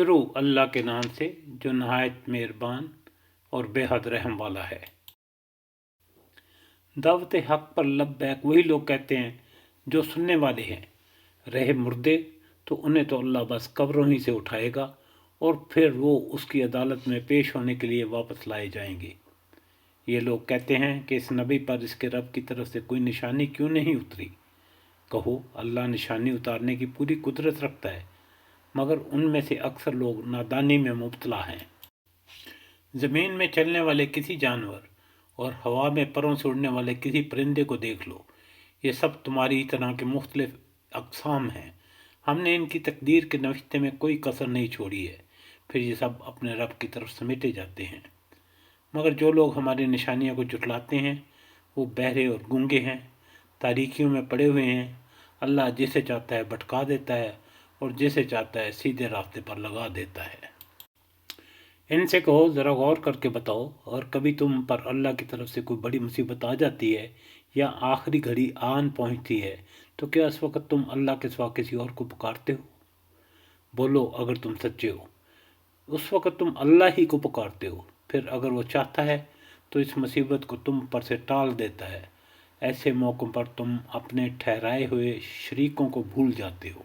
شروع اللہ کے نام سے جو نہایت مہربان اور بے حد رحم والا ہے۔ دعوت حق پر لبیک وہی لوگ کہتے ہیں جو سننے والے ہیں۔ رہے مردے تو انہیں تو اللہ بس قبروں ہی سے اٹھائے گا اور پھر وہ اس کی عدالت میں پیش ہونے کے لیے واپس لائے جائیں گے۔ یہ لوگ کہتے ہیں کہ اس نبی پر اس کے رب کی طرف سے کوئی نشانی کیوں نہیں اتری؟ کہو اللہ نشانی اتارنے کی پوری قدرت رکھتا ہے، مگر ان میں سے اکثر لوگ نادانی میں مبتلا ہیں۔ زمین میں چلنے والے کسی جانور اور ہوا میں پروں سے اڑنے والے کسی پرندے کو دیکھ لو، یہ سب تمہاری طرح کے مختلف اقسام ہیں۔ ہم نے ان کی تقدیر کے نوشتے میں کوئی کسر نہیں چھوڑی ہے، پھر یہ سب اپنے رب کی طرف سمیٹے جاتے ہیں۔ مگر جو لوگ ہماری نشانیوں کو جھٹلاتے ہیں وہ بہرے اور گونگے ہیں، تاریکیوں میں پڑے ہوئے ہیں۔ اللہ جسے چاہتا ہے بھٹکا دیتا ہے اور جسے چاہتا ہے سیدھے راستے پر لگا دیتا ہے۔ ان سے کہو ذرا غور کر کے بتاؤ، اور کبھی تم پر اللہ کی طرف سے کوئی بڑی مصیبت آ جاتی ہے یا آخری گھڑی آن پہنچتی ہے تو کیا اس وقت تم اللہ کے سوا کسی اور کو پکارتے ہو؟ بولو اگر تم سچے ہو۔ اس وقت تم اللہ ہی کو پکارتے ہو، پھر اگر وہ چاہتا ہے تو اس مصیبت کو تم پر سے ٹال دیتا ہے۔ ایسے موقعوں پر تم اپنے ٹھہرائے ہوئے شریکوں کو بھول جاتے ہو۔